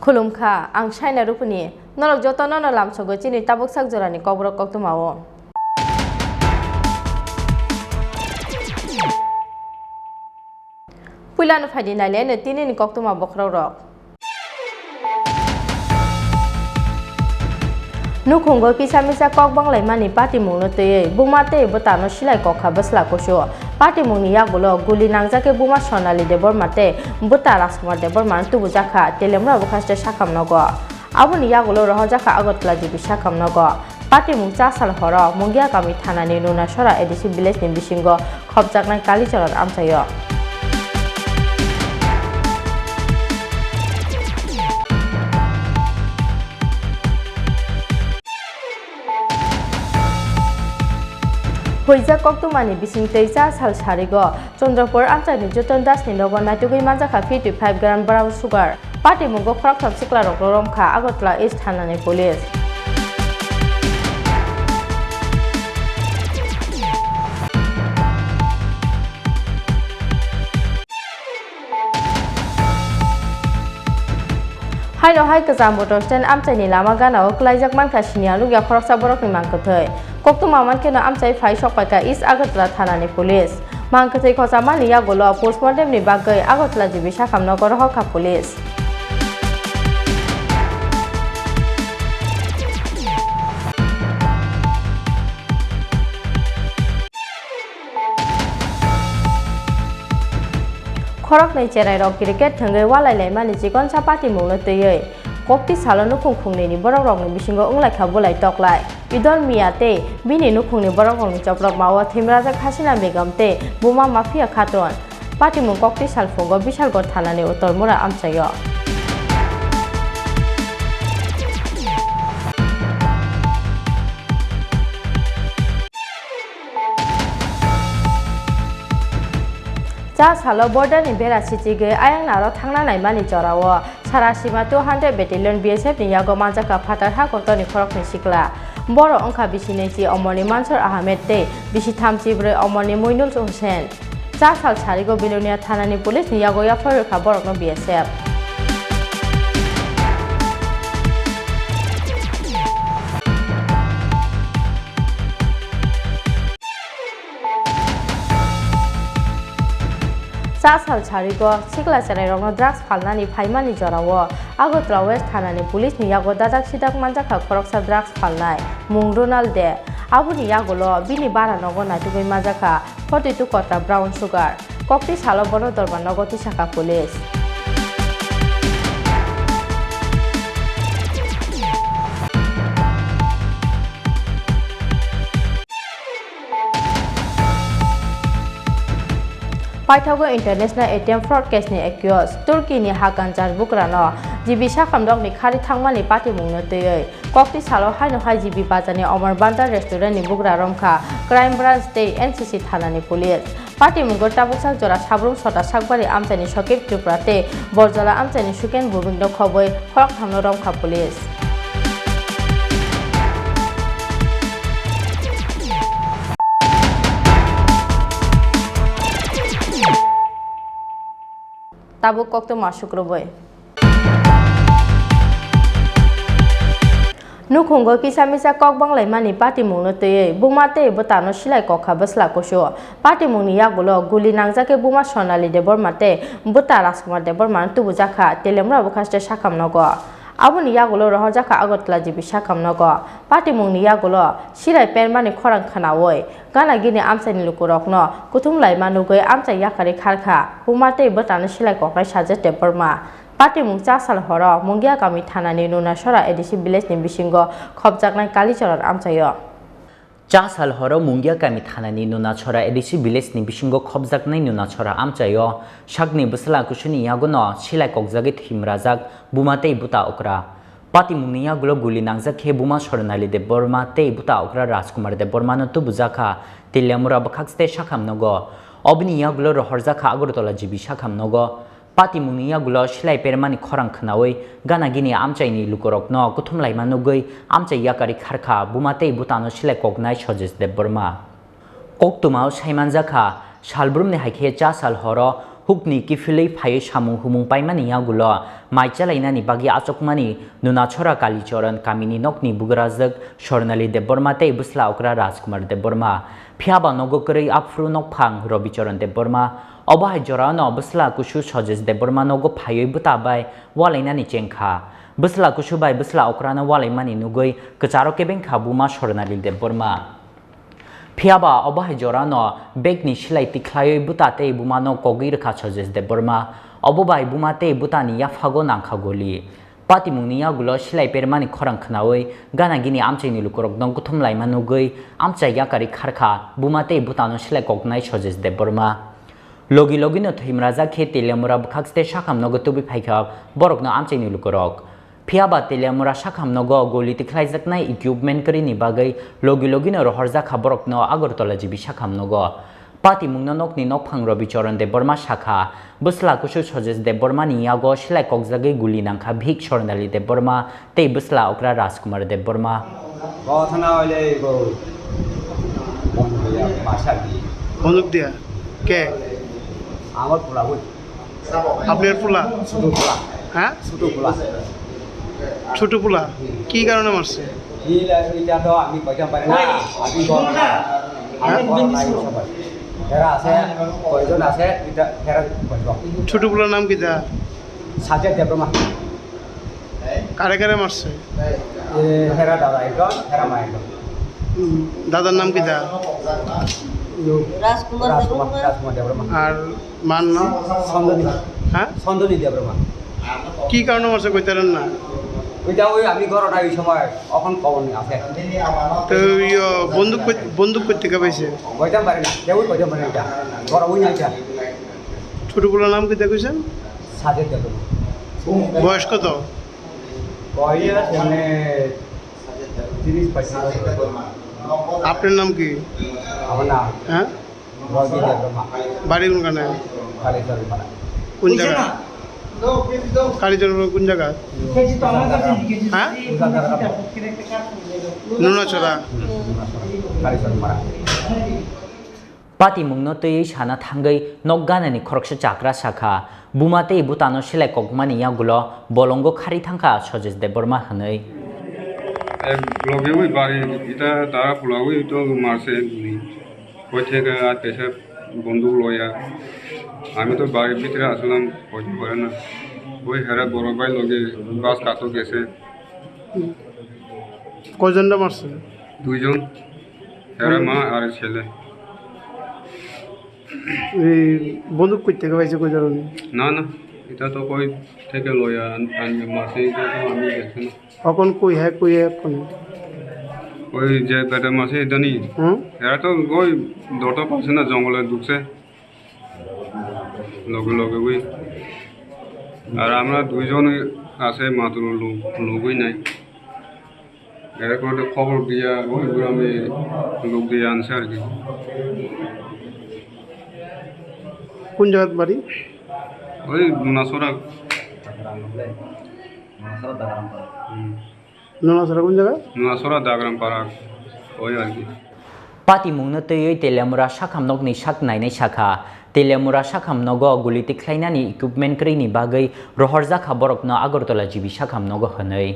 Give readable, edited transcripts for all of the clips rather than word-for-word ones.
खुलुमखा आं साइना रुपनि नरक जतन लाम सगो चिनि ताबुक sak jorani कब्रक कक्तमाओ पुइलानो फाइदि नाइले तिनि कक्तमा बखराव रक नुखुंगो किसा मिसा कक बांगलाय मानि पार्टी मुंनो तयै बुमाते बतानो सिलाय कखा बसला कोसो पार्टी मुंनि यागुलो गुली नांजाके बुमा सोनाली देबर माते बुता राजकुमार देबर मान तुबु जाखा तेलेमरा बुखास्ते साखाम नगो आबुनि यागुलो रह जाखा आगतला जिबि साखाम नगो पार्टी मुं चासाल हर मुंगिया गामि थानानि नुना सरा एडिसि विलेजनि बिसिंगो खबजाकनाय कालिचरन आमसायो Hoija Koktumani bising teisa sal sarigo Chandrapur amchani Joton dasni logo naitugui manjaka 55 gram brown sugar party mungo khrak khap sikla rok romkha agotla east thanani police Haino hai kaza motor stand amchani lama gana o klaijak manka sinia lugya khraksa borokni mangkothai Koktuma mankeno amchai phai sokpaika East Agartala thanani police mangkothai khosamani yagolo postmortem ni bagai Agartala jibi sakhamnogor hokha police Khorok nei cherai rok cricket thangai walai laimani chikon sapati mungno teyei kokti salono khungkhungni ni borok rok ni bisingo unglai khabulai toklai idon miate bini nukhungni borok rok ni choprok mawa thimraja khasina begam te buma mafia khaton pati mung kokti salfungo bisalgor thanani utormura amchayo Cha salo border ni bera sichige ayang naro thangna naimani jorao sarasima 200 battalion BSF ni yago manjaka phatar ha kotoni khorok ni sikla boro ongkha bisineci omoni mansur ahmed te bisi thamchi bre omoni moinul hussein cha sal sarigo bilonia thanani police ni yago yafar kha borok no BSF Sasal Charigo, Sikla Sarayong drugs Palnani Paimani Jorawo, Agotla West Hanani Police ni Yago Dadak Sidak Manjaka Koroksa drugs Palnai, Mung Ronald De, Abuni Yagolo, Bini Bara Nogo Natubi Majaka, 42 Kota Brown Sugar, Kokti Salobono Dorban Nogoti Saka Police. Paithago International ATM fraud case ni accused Turkey ni Hakan Jar Bukrano jibi sakhamdok ni khari thangmani party mungno teyei kokti salo haino hai jibi bajani Omar Banda restaurant ni Bugra Romkha crime branch te NCC thanani police party mungo tabuksak jora sabrum sota sakbari amchani Shokip Tripura te Borjala amchani Suken Bubingno khoboi khorok thamno Romkha police Tabuk kokto masuk roboy. Nukhungo kisamisa kok banglai mani party mungno teye bumate botano silai kokha basla koso party mungni yagulo guli nangjake buma sonali debor mate buta rajkumar debor man tubu jakha telemra bukhaste sakam nogo aboni yagulo rohorjaka agotla jibi sakamnogo patimungni yagulo silai penmani khorang khanawoi gana gini amsaini lukurokno kuthumlai manugoi amsai yakari kharkha bumate botano silai kokrai sajete borma patimung chasal horo mungya kami thanani nunasora edisi village ni bisingo khobjaknai kalicharar amsayo Chasal horo mungia kami thanani nunachora edisi village ni bisingo khobjaknai nunachora amchayo shakni busla kushuni yagono silai kokjagi thimrajak bumatei buta okra patimungni yagulo guli nangjak khe buma sornali de borma tei buta okra rajkumar de borma no tu bujaka tilyamura bakhakste shakamnogo obni yagulo rohorjaka agortola jibi shakamnogo patimungni yagulo silai permani khorang khnawi gana gini amchaini lukorokno kuthumlai manugoi amchai yakari kharkha bumatei butano silai koknai sojes de borma koktumao saimanjaka salbrumni haikhe chasal horo hukni kifilei phai samung humung paimani yagulo maichalainani bagi achokmani nunachora kalichoran kamini nokni bugrajak sornali de borma tei busla okra rajkumar de borma phiaba nogokrei apfru nokphang robichoran de borma obahai jorano busla kushu sojes de borma nogo phaioi butabai walainani chengkha busla kushu bai busla okrana walaimani nugoi kacharo kebeng khabuma sornali de borma phiaba obahai jorano begni silai tikhlaioi butate bumano kogir kha sojes de borma obobai bumate butani yafago nangkhagoli patimungni yagulo silai permani khorang khnawi gana gini amchaini lukorok dong kuthumlai manugoi amchai yakari kharkha bumate butano silai koknai sojes de borma logi logi no thimraja khe telemura bkhakste shakham nogo tubi phaikha borokno amchaini lukorok phiaba telemura shakham nogo goli tikhlaijaknai equipment kari ni bagai logi logi no rohorja khaborokno agortola jibi shakham nogo patimungno nokni nokphang robichoran de borma shakha busla kushu sojes de borma ni yago silai kokjagi guli nangkha bhik sornali de borma tei busla okra rajkumar de borma গথনা হইলে গো বন্ধুয়া মাশালি বন্দুক দিয়া কে আমার পোলা ওই আপনার পোলা ছোট পোলা হ্যাঁ ছোট পোলা ছোট পোলা কি কারণে মারছে এটা তো আমি কইতে পারি না আমি বল না আমি বল নাই সবাই এরা আছে কয়জন আছে এটা এরা কইব ছোট পোলার নাম কি দা সাজে দেবমা কারে কারে মারছে হেরা দাদা একজন হেরা মা একজন দাদার নাম কি দা রাজকুমার দেবমা আর মান নাম সন্দনী হ্যাঁ সন্দনী দেবমা কি কারণে মারছে কইতারেন না ওইটা ওই আমি ঘরটা এই সময় এখন খবর নেই আছে তো বন্দুক করতে কে পাইছে কইতে পারি না কেউ কইতে পারি না এটা ঘর ওই না এটা ছোট পোলার নাম কি দা কইছেন সাজে দেবমা বয়স কত বয়স মানে 30-35 আপনার নাম কি আমার নাম হ্যাঁ রবি দেবমা বাড়ি কোনখানে কালেশ্বর পাড়া কোন জায়গা কালীচরণ কোন জায়গা হ্যাঁ নুনাছড়া কালেশ্বর পাড়া patimungno tei sana thangai nokganani khoroksa chakra sakha bumate butano silai kokmani yagulo bolongo khari thangkha sojes de borma hanai ব্লগে ওই বাড়ি এটা তারা পোলাওই তো মারছে ওই থেকে আর পেশে বন্দুক লইয়া আমি তো বাড়ির ভিতরে আসলাম হইতে পারে না ওই হেরা বড় ভাই লগে বাস কাতো গেছে কয়জনটা মারছে দুইজন হেরা মা আর ছেলে এই বন্দুক করতে কে পাইছে কই জানেন না না এটা তো কই থেকে লইয়া আনবে মারছে এটা তো আমি দেখছি না কখন কই হ্যাঁ কই কোন ওই যে বেটা মারছে এটা নি এরা তো ওই দরটা পাচ্ছে না জঙ্গলে ঢুকছে লগে লগে ওই আর আমরা দুইজন আছে মাত্র লোকই নাই এরকম একটা খবর দিয়া ওই গ্রামে লোক দিয়ে আনছে আর কি কোন জায়গার বাড়ি ওই নাসরা নুনাছড়া কোন জায়গা নাসরা দাগরাম পাড়া ওই আর কি patimungno tei telemura shakham nokni shak nainai shakha telemura shakham nogo guli tikhlainani equipment kri ni bagai rohorja khaborokno agortola jibi shakham nogo hanai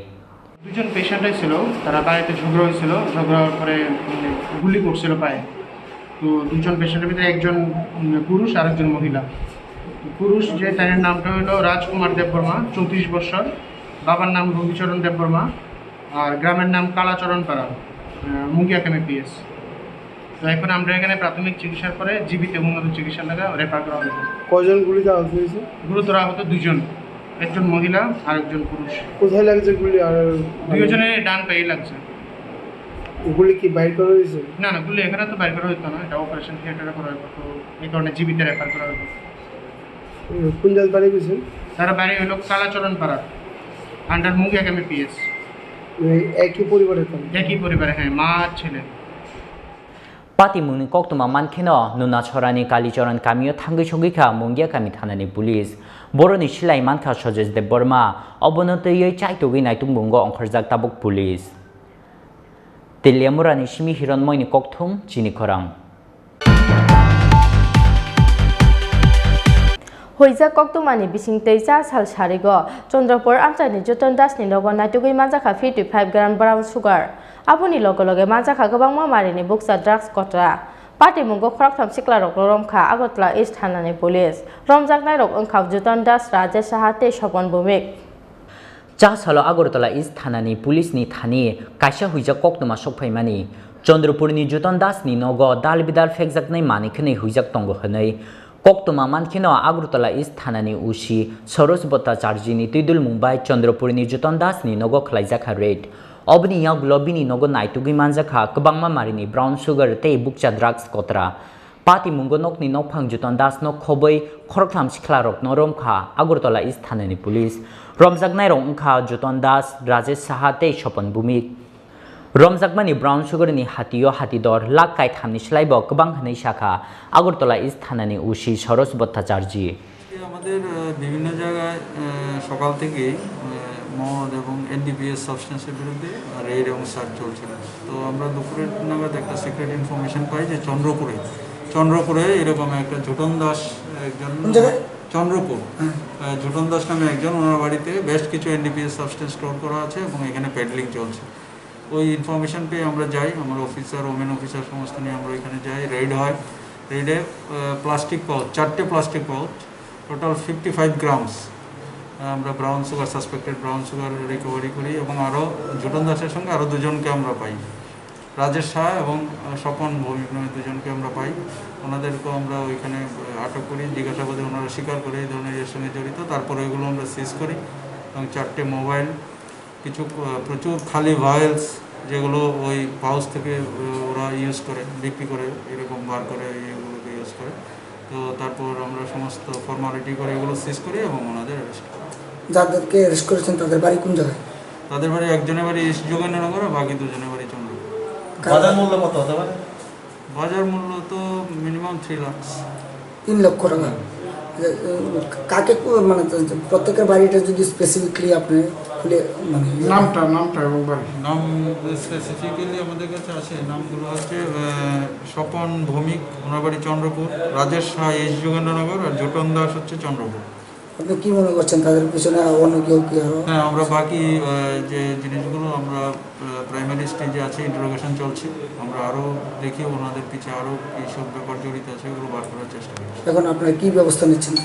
দুজন পেশেন্ট ছিল তারা বাড়িতে ঝগড়া হয়েছিল ঝগড়া হওয়ার পরে গুলি করছিল পায়ে তো দুজন পেশেন্টের ভিতরে একজন পুরুষ আর একজন মহিলা পুরুষ যে তার নামটা হলো রাজকুমার দেববর্মা 34 বছর বাবার নাম রবিচরণ দেববর্মা আর গ্রামের নাম কালাচরণ পাড়া, মুঙ্গিয়া ক্যামে পিএস। তো এখন আমরা এখানে প্রাথমিক চিকিৎসার পরে জীবিত উন্নত চিকিৎসা লাগা রেফার করা হবে। কয়জন গুলিতে আহত হয়েছে? গুরুতর আহত 2 জন, একজন মহিলা আর একজন পুরুষ। কোথায় লাগছে গুলি? আর 2 জনের ডান পায়ে লাগছে। গুলি কি বাইর করা হয়েছে? না না, গুলি এখানে তো বাইর করা হতো না, এটা অপারেশন থিয়েটারে করা হতো, তো এই কারণে জীবিত রেফার করা হতো। কোন জায়গায় বাড়ি গেছেন? তারা বাড়ি হলো কালাচরণ পাড়া, আন্ডার মুঙ্গিয়া ক্যামে পিএস। একই পরিবারের কারণ? একই পরিবারে, হ্যাঁ, মা আর ছেলে। পাতিমুনি কক্তমা মানখেনো নুনা ছড়ানি কালীচরণ কামিও থাঙ্গি সঙ্গিখা মুঙ্গিয়া কামি থানানি পুলিশ বড়নি সিলাই মানখা সজেশ দেব বর্মা অবনতयै চাইতগি নাইতুং বুঙ্গ অংখরজাক তাবুক পুলিশ তেলিয়ামুরানি সিমি হিরণময়নি ককথুম চিনি খরাং। হইজা কক্তমানি বিসিংতৈ 4 সাল সারিগ চন্দ্রপুর আমচানি যতন দাসনি লগ নাইটুগৈ মানজাখা 55 গ্রাম ব্রাউন সুগার আবুনি লগে লগে মানজাখা गोबां मामारिनि बुकसा drugs Katra पाटिमुंगो खरकथाम सिक्लारक रमखा Agartala east थानानि police रमजाकनायरक ओंखाव যতন দাস রাজেশ সাহাতে স্বপন ভৌমিক। 4 সাল আগরতলা ইস্ট থানানি পুলিশনি থানি কাইসা হুইজা কক্তমা সফাইমানি চন্দ্রপুরনি যতন দাসনি নগ দাল বিদাল ফেকজাকনাই মানিखनै হুইজাক তঙ্গ হनै কক্তমা মানখেনো আগরতলা ইস্ট থানানি উসি সরোজ ভট্টাচার্যনি তুইদুল মুম্বাই চন্দ্রপুরনি যতন দাসনি নগ খ্লাইজাখা রেড অবনি ইয়াগলো বিনি নগ নাইটুগি মানজাখা गोबां मामारिनि ब्राउन सुगार ते बुकचा ड्राग्स कतरा पातिमुंगो नकनि नफां जुतन दास न खबै खरकथाम सिख्लारक नरमखा আগরতলা इस्ट थानानि पुलिस रमजाकनाय रंखा जुतन दास राजेश साहा ते स्वपन भूमिक रमजाकमानि ब्राउन सुगारनि हातियो हातिदर लाख काय थामनि स्लाइब गोबां हनै शाखा আগরতলা इस्ट थानानि उसी সরোজ ভট্টাচার্য। আমাদের বিভিন্ন জায়গায় সকাল থেকে মদ এবং এনডিপিএস সাবস্টেন্সের বিরুদ্ধে রেড এবং সার্চ চলছিল। তো আমরা দুপুরের নাগাদ একটা সিক্রেট ইনফরমেশন পাই যে চন্দ্রপুরে এরকম একটা ঝুটন দাস একজন, চন্দ্রপুর ঝুটন দাস নামে একজন, ওনার বাড়িতে বেশ কিছু এনডিপিএস সাবস্টেন্স স্টোর করা আছে এবং এখানে পেডলিং চলছে। ওই ইনফরমেশন পেয়ে আমরা যাই, আমার অফিসার, ওমেন অফিসার সমস্ত নিয়ে আমরা এখানে যাই। রেড হয়, রেডে প্লাস্টিক পাউচ, 4টে প্লাস্টিক পাউচ, টোটাল 55 গ্রামস আমরা brown sugar, suspected brown sugar recovery করি এবং আরও ঝুটন দাসের সঙ্গে আরও 2 জনকে আমরা পাই, রাজেশ শাহ এবং স্বপন ভৌমিক নামে 2 জনকে আমরা পাই। ওনাদেরকেও আমরা ওইখানে আটক করি, জিজ্ঞাসাবাদে ওনারা স্বীকার করে এই ধরনের এর সঙ্গে জড়িত। তারপরে ওইগুলো আমরা সিজ করি এবং 4টে মোবাইল, কিছু প্রচুর খালি ভায়েলস যেগুলো ওই পাউচ থেকে ওরা ইউজ করে, বিক্রি করে, এরকম বার করে এগুলোকে ইউজ করে। তো তারপর আমরা সমস্ত ফর্মালিটি করে এগুলো সিজ করি এবং ওনাদের অ্যারেস্ট করি। যাদেরকে অ্যারেস্ট করেছেন তাদের বাড়ি কোন জায়গায়? তাদের বাড়ি একজনের বাড়ি ইস্ট যোগেন্দ্রনগর আর বাকি 2 জনের বাড়ি চন্দ্রপুর। বাজার মূল্য কত হতে পারে? বাজার মূল্য তো মিনিমাম 3 লাখ। 3 লক্ষ টাকা। কাকে মানে প্রত্যেকের বাড়িটা যদি স্পেসিফিকলি আপনি খুলে মানে নামটা এবং বাড়ি নাম স্পেসিফিক্যালি আমাদের কাছে আছে। নামগুলো হচ্ছে স্বপন ভৌমিক, ওনার বাড়ি চন্দ্রপুর, রাজেশ শাহ ইস্ট যোগেন্দ্রনগর আর ঝুটন দাস হচ্ছে চন্দ্রপুর। আপনি কি মনে করছেন তাদের পিছনে অন্য কেউ কি আরো? হ্যাঁ, আমরা বাকি যে জিনিসগুলো আমরা প্রাইমারি স্টেজে আছে, ইন্টারোগেশন চলছে, আমরা আরও দেখি ওনাদের পিছিয়ে আরও এইসব ব্যাপার জড়িত আছে, ওগুলো বার করার চেষ্টা করি। এখন আপনারা কি ব্যবস্থা নিচ্ছেন?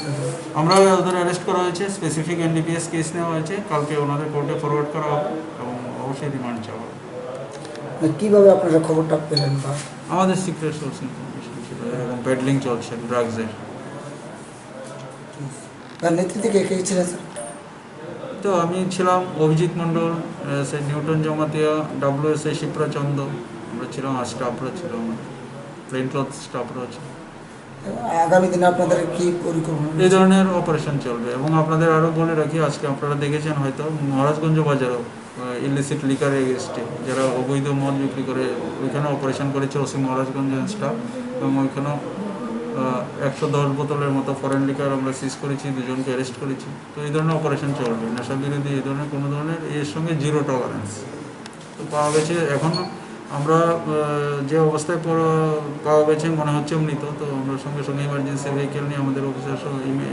আমরা ওদের অ্যারেস্ট করা হয়েছে, স্পেসিফিক এনডিপিএস কেস নেওয়া হয়েছে, কালকে ওনাদের কোর্টে ফরওয়ার্ড করা হবে এবং অবশ্যই রিমান্ড চাওয়া হবে। কীভাবে আপনারা খবরটা পেলেন? বা আমাদের সিক্রেট সোর্স ইনফরমেশন ছিল এবং পেডলিং চলছে ড্রাগসের। তার নেতৃত্বে কে কে ছিলেন স্যার? তো আমি ছিলাম অভিজিৎ মণ্ডল, সেই নিউটন জমাতিয়া, WSA শিপ্রা চন্দ, আমরা ছিলাম, আর স্টাফরা ছিল, আমার প্লেন ক্লথ স্টাফরা ছিল। আগামী দিনে আপনাদের কি পরিকল্পনা? এই ধরনের অপারেশন চলবে এবং আপনাদের আরও বলে রাখি, আজকে আপনারা দেখেছেন হয়তো মহারাজগঞ্জ বাজারও ইলিসিট লিকার এগেস্টে যারা অবৈধ মদ বিক্রি করে, ওইখানে অপারেশন করেছে ওসি মহারাজগঞ্জ স্টাফ এবং ওইখানেও 110 বোতলের মতো ফরেন লিকার আমরা সিজ করেছি, 2 জনকে অ্যারেস্ট করেছি। তো এই ধরনের অপারেশন চলবে, নেশা বিরোধী এই ধরনের কোনো ধরনের এর সঙ্গে 0 টলারেন্স। তো পাওয়া গেছে এখন আমরা যে অবস্থায় পাওয়া গেছে মনে হচ্ছে মৃত, তো আমরা সঙ্গে সঙ্গে ইমার্জেন্সি ভেহিকেল নিয়ে আমাদের অফিসার সহ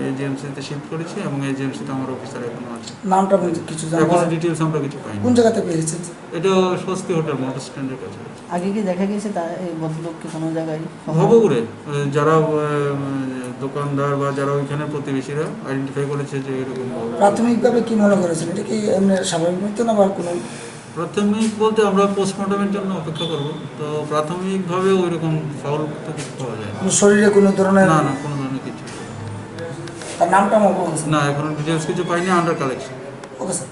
এজেন্সিতে শিফট করেছি এবং এজেন্সিতে আমার অফিসার এখনো আছে। নামটা কিছু এখন ডিটেলস আমরা কিছু পাইনি। কোন জায়গাতে পেয়েছেন? এটা স্বস্তি হোটেল মোটর স্ট্যান্ডের কাছে। আগে কি দেখা গেছে এই ভদ্রলোককে কোনো জায়গায়? ভবগুড়ে যারা দোকানদার বা যারা ওইখানে প্রতিবেশীরা আইডেন্টিফাই করেছে যে এরকম। প্রাথমিকভাবে কি মনে করেছেন, এটা কি এমনি স্বাভাবিক মৃত্যু না বা কোনো? প্রাথমিক বলতে আমরা পোস্টমর্টমের জন্য অপেক্ষা করব, তো প্রাথমিকভাবে ওই রকম ফাউল তো কিছু পাওয়া যায় না। শরীরে কোনো ধরনের? না কোনো ধরনের কিছু। তার নামটা না এখনো ডিটেলস কিছু পাইনি, under collection. Okay sir.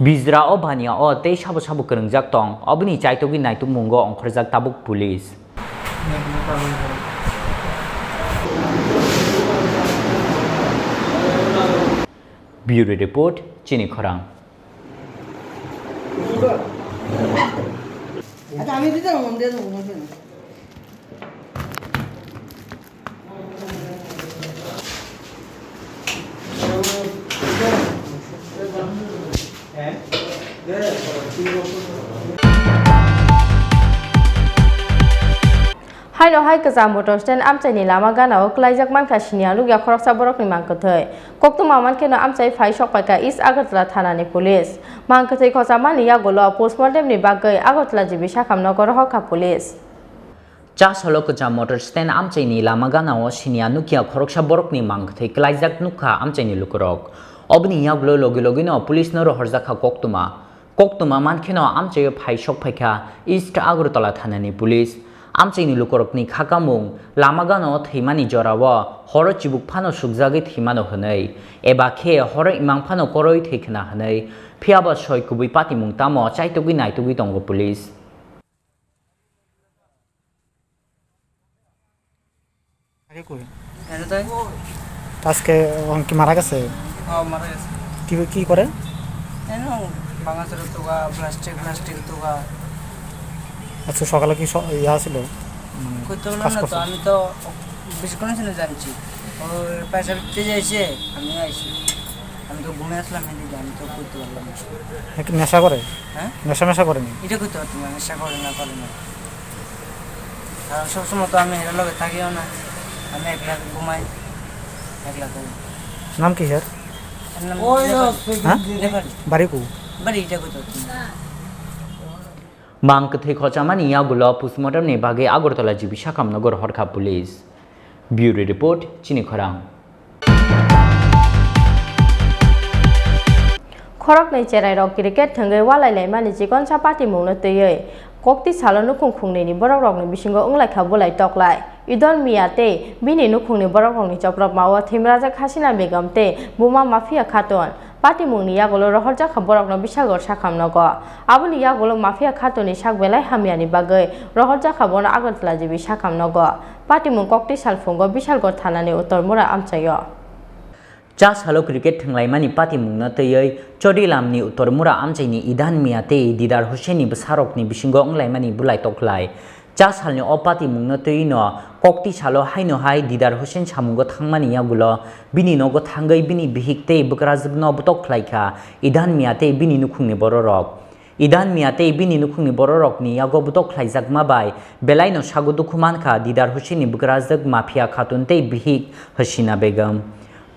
Bizra o bania o te shabu shabu kerengjak tong obni chaitogi naitu mungo ongkhorjak tabuk police. Bureau report Chini Khorang. আচ্ছা আমি দিতে মন দিয়ে দেবো। Hai no hai kaza motor stand amchai ni lama gana o klaijak man khasinia lugya khoroksa borok ni mangkathai kokto maman keno amchai phai sok paika East Agartala thana ni police mangkathai khosa mani ya golo postmortem ni bagai Agartala jibi Sakhamnagar hokha police Cha solo kaza motor stand amchai ni lama gana o sinia nukia khoroksa borok ni mangkathai klaijak nukha amchai ni lukorok obni ya golo logi logi no police no horjaka koktuma man keno amchai phai sok paika East Agartala thana ni police Amchini lukorokni khakamung lamagano thimani jorawa horo chibuk phano sukjagi thimano hanai eba khe horo imang phano koroi thekna hanai phiaba soi kubui pati mung tamo chaitogi naitogi tongo police আজকে কি মারা গেছে? মারা গেছে। কি করে? ভাঙাচোরা তোগা plastic তোগা। আচ্ছা সকালে কি ইয়া ছিল? করতে পারলাম না তো, আমি তো বেশিক্ষণ ছিল জানছি ওর পয়সা দিতে যাইছে, আমি আইছি, আমি তো ঘুমে আসলাম এদিকে, আমি তো করতে পারলাম না। কি নেশা করে? হ্যাঁ নেশা করেনি? এটা করতে পারতাম না, নেশা করে না কারণ সবসময় তো আমি এর লগে থাকিও না, আমি একলা ঘুমাই একলা করি। নাম কি স্যার? বাড়ি কো? বাড়ি এটা করতে পারতাম না। Mangkathai khochamani ya gulo postmortem ni bage Agartala jibi Sakhamnagar horkha police. Bureau report Chini Khorang. Khorok nei cherai rok cricket thangai walai lai mani chikon sa party mungna teyei kokti salo nukhung khungni ni borok rok ni bisingo onglai kha bolai toklai idol miate bini nukhung ni borok rok ni choprok mawa thimraja khasina begum te buma mafia khaton Party mungni yagolo rohorja khaborok no Bishalgor Sakhamnagar aboni yagolo mafia khatoni sakbelai hamiani bagai rohorja khabono Agartala jibi Sakhamnagar party mung kokti salfungo Bishalgor thanani uttormura amchayo Cha salo cricket thanglai pati mungna teyei chodi lamni uttormura amchaini idan miate Didar Hussaini basarokni bisingo onglai mani bulai toklai Cha salni opati mungna tei no kokti salo haino hai Didar Hussain samungo thangmani yagulo bini nogo thangai bini bihikte bukrazgno butok khlaika idan miate bini nukhungni bororok Idan miate bini nukhungni bororok ni yago butok khlaijakma bai belaino sagudu khumankha Didar Hussaini bukrazak mafia khatunte bihik Hasina Begum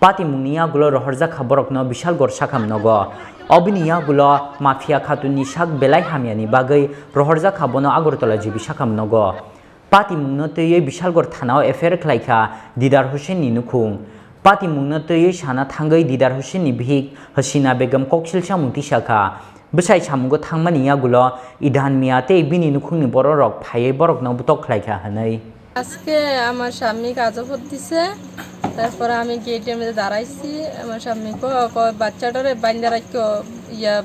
Pati mungni yagulo rohorja khaborokno Bishalgor Sakhamnagar Obini yagulo mafia khatuni sak belai hamiani bagai rohorja khabono Agartala jibi Sakhamnagar Pati mungno teye Bishalgor thanao affair khlaika Didar Hussain ni nukhung Pati mungno teye sana thangai Didar Hussain ni bihik Hasina Begum koksilsa mungti shaka Besai samungo thangmani yagulo idan miate bini nukhungni bororok phaye borokno butok khlaika hanai আজকে আমার স্বামী কাজফত দিছে, তারপর আমি গেটের মধ্যে দাঁড়াইছি, আমার স্বামী বাচ্চাটারে বাইন্দা রাখো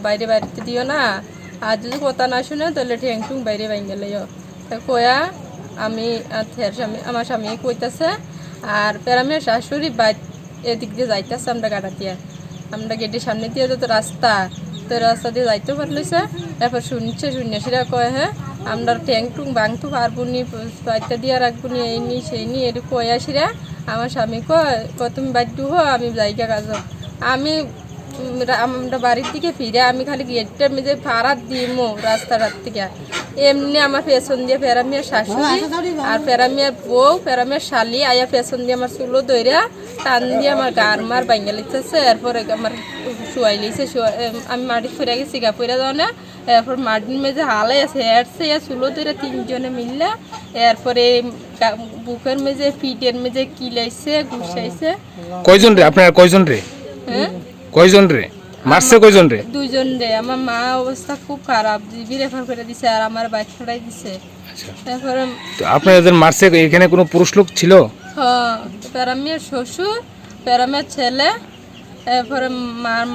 বাইরে দিও না, আর যদি কথা না শুনে তাহলে ঠ্যাং টুং বাইরে বাইঙ্গে লাইও কয়া আমি আমার স্বামী কইতাছে আর প্যারামের শাশুড়ি এদিক দিয়ে যাইতেছে আমরা গাড়া দিয়ে, আমরা গেটের সামনে দিয়ে যত রাস্তা তো রাস্তা দিয়ে যাইতে পারলেছে, তারপর শুনছে সেটা কয় হ্যাঁ আমরা ট্যাং টুং ভাঙতে পারবো নি বাচ্চা দিয়ে রাখবো নি এই নি সেই নি এটু কয়াসিরা আমার স্বামী কয় তুমি বাধ্য হো আমি জায়গা কাজ আমি আমরা বাড়ির দিকে ফিরে আমি খালি গেটটার মধ্যে ভাড়া দিমো রাস্তাটার থেকে এমনি আমার পেছন দিয়ে ফেরামিয়ার শাশুড়ি আর ফেরামিয়ার বউ ফেরামিয়ার শালি আয়া পেছন দিয়ে আমার চুলো দইরা টান দিয়ে আমার গার মার বাঙ্গা লিখতেছে এরপরে আমার শুয়াই লিছে আমি মাটি ফিরে গেছি গা পইরা যাও না এরপর মাটির মেঝে হালাই আছে এরছে চুলো দইরা তিনজনে মিললে এরপরে বুকের মেঝে পিঠের মেঝে কিলাইছে ঘুষাইছে। কয়জন রে আপনার কয়জন রে হ্যাঁ কয়জন রে মারছে কয়জন রে? দুইজন রে। আমার মা অবস্থা খুব খারাপ, জিবি রেফার করে দিছে আর আমার বাচ্চাটাই দিছে। তারপরে আপনাদের মারছে এখানে কোনো পুরুষ লোক ছিল? হ্যাঁ, প্যারামিয়ার শ্বশুর, প্যারামিয়ার ছেলে, এরপরে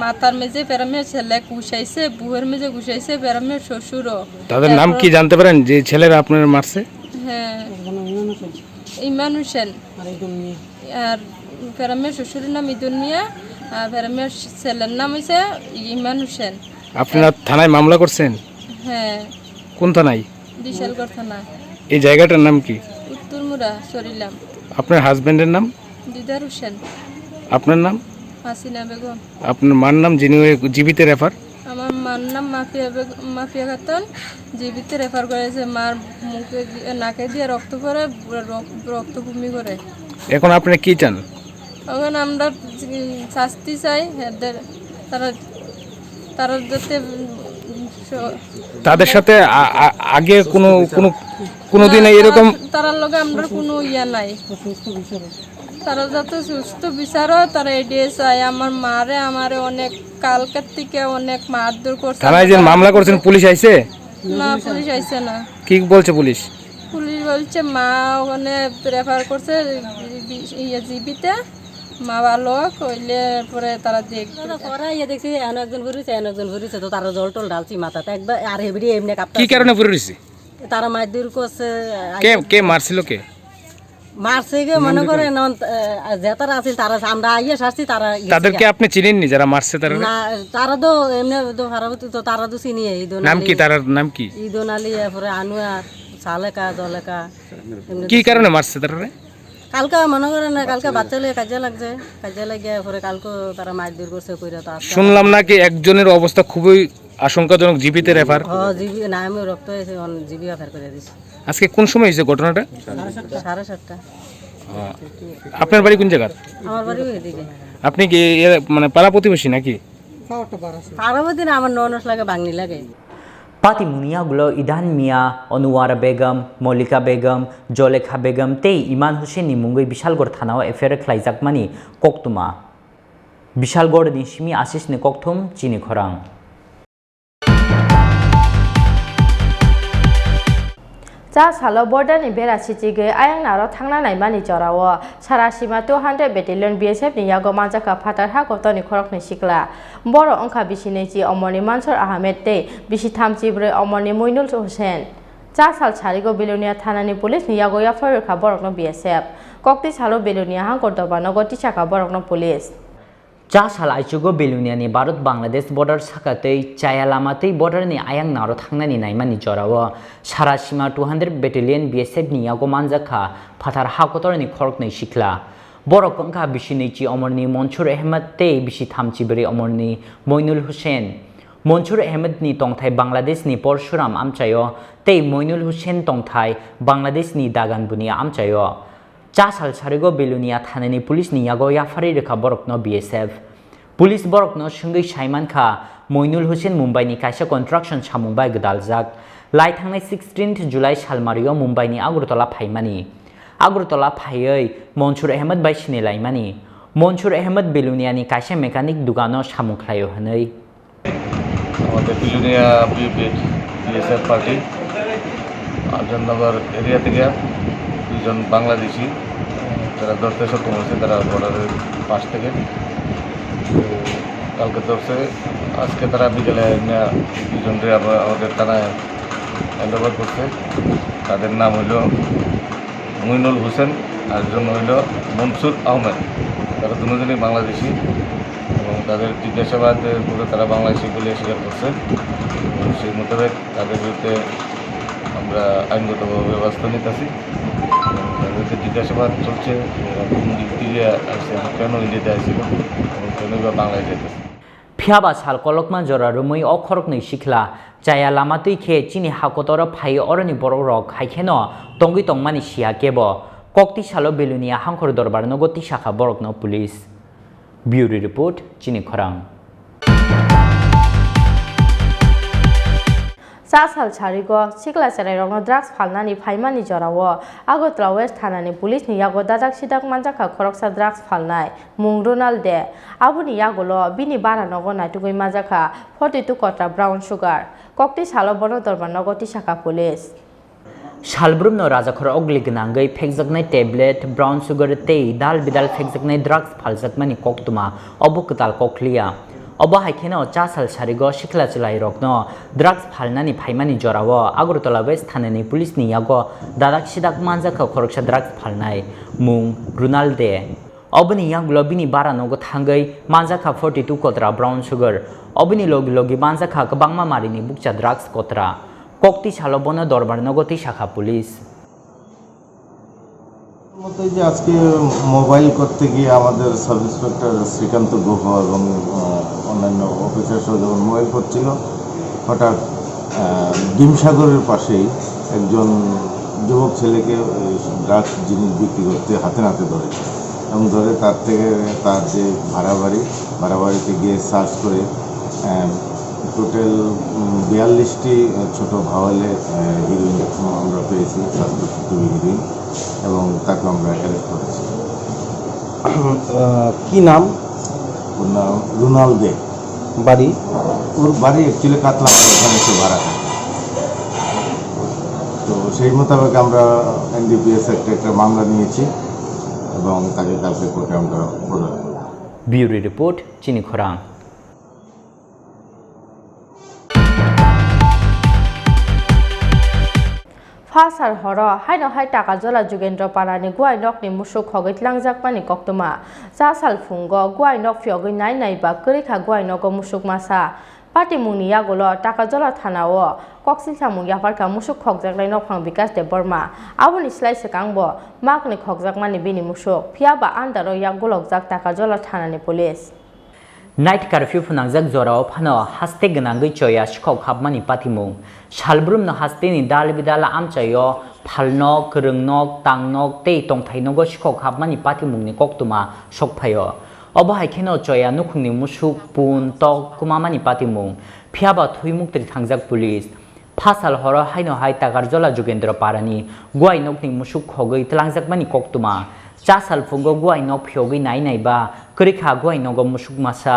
মাতার মেজে প্যারামিয়ার ছেলে ঘুষাইছে, বুয়ের মেজে ঘুষাইছে প্যারামিয়ার শ্বশুরও। তাদের নাম কি জানতে পারেন যে ছেলেরা আপনার মারছে? হ্যাঁ, ইমান হোসেন আর প্যারামিয়ার শ্বশুরের নাম ইদুন মিয়া আর প্যারামিয়ার ছেলের নাম হয়েছে ইমান হোসেন। আপনারা থানায় মামলা করছেন? হ্যাঁ। কোন থানায়? বিশালগড় থানা। এই জায়গাটার নাম কি? উত্তরমুড়া সরিলাম। আপনার হাজবেন্ডের নাম? দিদার হোসেন। আপনার নাম? হাসিনা বেগম। আপনার মার নাম যিনি জীবিত রেফার? আমার মার নাম মাফিয়া খাতুন, জীবিত রেফার করেছে। মার মুখে নাকে দিয়ে রক্ত পরে, রক্ত বমি করে। এখন আপনি কি চান? এখন আমরা শাস্তি চাই এদের, তারা যাতে তাদের সাথে আগে কোনো দিন এরকম তারার লগে আমরা কোনো ইয়া নাই, তারা যাতে সুস্থ বিচার হয় তারা এড়িয়ে চায়। আমার মারে আমারে অনেক কালকের থেকে অনেক মারধর করছে। থানায় যে মামলা করছেন পুলিশ আইছে? না, পুলিশ আইছে না। কি বলছে পুলিশ? পুলিশ বলছে মা ওখানে রেফার করছে জিবিতে, মা ভালো কইলে পরে তারা দেখছি একজন ভরিছে তো তারা জল টল ঢালছি মাথাতে একবার আর হেবড়ি এমনি কাঁপতে। কি কারণে ভরিছে? তারা মারধর করছে। কে মারছিল? কে মারছে গে মনে করে যে তারা আছে তারা আমরা আইয়া সারছি তারা। তাদেরকে আপনি চিনেননি যারা মারছে? তারা না, তারা তো এমনি তো হারাবতি তো তারা তো চিনি। নাম কি? তার নাম কি? ঈদন আলী, এরপরে আনোয়ার, সালেকা, জলেকা। কি কারণে মারছে তারা? কালকে মনে করে না, কালকে বাচ্চা লিয়ে কাজে লাগছে, কাজে লাগিয়ে পরে কালকে তারা মারধর করছে কইরা। তো শুনলাম নাকি একজনের অবস্থা খুবই আশঙ্কাজনক, জীবিত রেফার। হ্যাঁ, জিবি না, আমি রক্ত হয়েছে, জিবি রেফার করে দিছি। আজকে কোন সময় হয়েছে ঘটনাটা? 7:30। আপনার বাড়ি কোন জায়গা? আমার বাড়ি এদিকে। আপনি কি মানে পাড়া প্রতিবেশী নাকি? পাড়াপতি না, আমার ননস লাগে, বাংনি লাগে। পাতি মুনিয়াগুলো ইদান মিয়া, অনুয়ারা বেগম, মল্লিকা বেগম, জলেখা বেগম তেই ইমান হোসেননি মুঙ্গই বিশালগড় থানাও এফআইআর খ্লাইজাকমানি কক্তুমা। বিশালগড় নিশিমি আশিসনি কক্থুম চিনি খরাং। যা সালো বর্ডারनि बेरासिथिगै आयांनाराव थांना नायमानि जराव सारा सीमा 200 बेटेलियन BSF नि यागो मानजाखा फाटार हा गतनि खरकनि सिक्ला बर अंखा बिसिनैजि अमरनि मानसुर आहमेद ते बिसि 34 अमरनि मुइनुल हुसैन जा साल सारिगो बेलुनिया थानानि पुलिस नि यागो याफरखा बरकनो BSF कक्ति सालो बेलुनिया हा गतबानगो तिसाखा बरकनो पुलिस जा साल आइचुगो बेलुनियानि भारत बांग्लादेश बर्डार साखातै चाया लामातै बर्डारनि आयां नारो थांनानि नायमानि जराव सारा सीमा 200 बेटेलियन BSF नि यागो मानजाखा फाथार हाकतरनि खरकनै सिखला बरक अंखा बिसिनैचि अमरनि मनसुर अहमद ते बिसि 34 अमरनि मोइनुल हुसैन मनसुर अहमद नि तंथाय बांग्लादेशनि परशुराम आमचायो ते मोइनुल हुसैन तंथाय बांग्लादेशनि दागानबुनि आमचायो चा साल सारिगो बेलुनिया थानानि पुलिस नि यागो याफारि रेखा बरकनो BSF पुलिस बरकनो संगै साइमानखा मोइनुल हुसैन मुम्बाइनि कायसा कन्स्ट्राक्शन सामुंबाय गदालजाक लाई थांनाय 16 जुलाइ सालमारियाव मुम्बाइनि आगरतला फाइमानि आगरतला फायै मनसुर अहमद बाइसिनि लाइमानि मनसुर अहमद बेलुनियानि कायसा मेकानिक दुकानो सामुंख्लायो हनै আমাদের বেলুনিয়া BSF পার্টি আজনগর এরিয়া থেকে দুজন বাংলাদেশি যারা ধরতে সক্ষম হয়েছে, তারা বর্ডারের পাশ থেকে কালকে ধরছে। আজকে তারা বিকেলে দুজনকে আমাদের থানায় হ্যান্ডওভার করছে। তাদের নাম হইল মুইনুল হোসেন আর একজন হইল মনসুর আহমেদ। তারা দুজনই বাংলাদেশি এবং তাদের জিজ্ঞাসাবাদ করে তারা বাংলাদেশি বলে স্বীকার করছে। সেই মোতাবেক তাদের বিরুদ্ধে আমরা আইনগতভাবে ব্যবস্থা নিতেছি। তাদেরকে জিজ্ঞাসাবাদ চলছে, কোন দিক থেকে আসছে, কেন ইন্ডিয়াতে আসছিল এবং কেন বা বাংলায় যেতেছে। Phiaba sal kolokman jora rumui okhorok nei sikla chaya lama tui khe chini hakotora phai oroni borok rok haikeno tongi tongmani sia kebo kokti salo belunia hangkhor dorbar nogoti shakha borokno police bureau report Chini Khorang Sasal Charigo, Sikla Sereno drugs Palnani, Paimani Jorawo, Agotla West Hanani, Police Niago, Dadak Sidak Manjaka, Koroksa drugs Palnai, Mung Ronalde, Abuni Yagolo, Bini Bara Nogona to Mazaka, 42 quarter brown sugar, Cocktail Salobono Dorban Nogoti Shaka Police. Shalbrum no Rajakor Oglig Nangai, Pexagnai tablet, brown sugar tea, dal bidal Pexagnai drugs Palsakmani Koktuma, Obukutal Koklia. Oba haikeno chasal sarigo sikla chilai rokno drugs phalnani phaimani jorawo Agartala West Thanani police ni yago dadak sidak manjaka khoroksa drugs phalnai mung Ronalde obani yang lobini bara nogo thangai manjaka 42 kotra brown sugar obani logi manjaka kabangma marini bukcha drugs kotra kokti salobono dorbar nogoti shakha police মতে যে আজকে mobile করতে গিয়ে আমাদের sub inspector Srikanta Guha এবং অন্যান্য officer সহ যখন মোবাইল করছিল হঠাৎ ডিমসাগরের পাশেই একজন যুবক ছেলেকে ড্রাগস জিনিস বিক্রি করতে হাতে নাতে ধরে এবং ধরে তার থেকে তার যে ভাড়া বাড়িতে গিয়ে সার্চ করে টোটাল 42টি ছোটো ভাওয়ালে হিরোইন আমরা পেয়েছি সাসপেক্ট হিরোইন এবং তাকে আমরা অ্যারেস্ট করেছি কি নাম ওর নাম রোনালদে বাড়ি ওর বাড়ি অ্যাকচুয়ালি কাতলা ওখানে একটু ভাড়া থাকে তো সেই মোতাবেক আমরা এনডিপিএস একটা মামলা নিয়েছি এবং তাকে কালকে কোর্টে আমরা প্রদান করব ব্যুরো রিপোর্ট চিনি খোরাং Fasar horo haino hai taka jola jugendro parani guai nok ni musuk hogit langjak pani koktoma sasal fungo guai nok fyogi nai nai ba kurikha guai nogo musuk masa pati muni yagolo taka jola thanao koksil samung yapar ka musuk khogjak lai nok phang bikas de borma abuni slai sekangbo mak ni khogjak mani bini musuk phiaba andaro yagolok jak taka jola thanani police Night curfew funangjak jorao phano haste gnangui choya shikok habmani patimung shalbrum no haste ni dal bidala amchayo phalnok krungnok tangnok tei tongthainogo shikok habmani patimung ni koktuma sokphayo obo haikeno choya nukhungni musuk pun tok kumamani patimung phiaba thuimuktri thangjak police phasal horo haino hai tagarjola jugendra parani guai nokni musuk khogoi tlangjakmani koktuma chasal fungo guai nok phyogi nai ba kurikha guai nogo musuk masa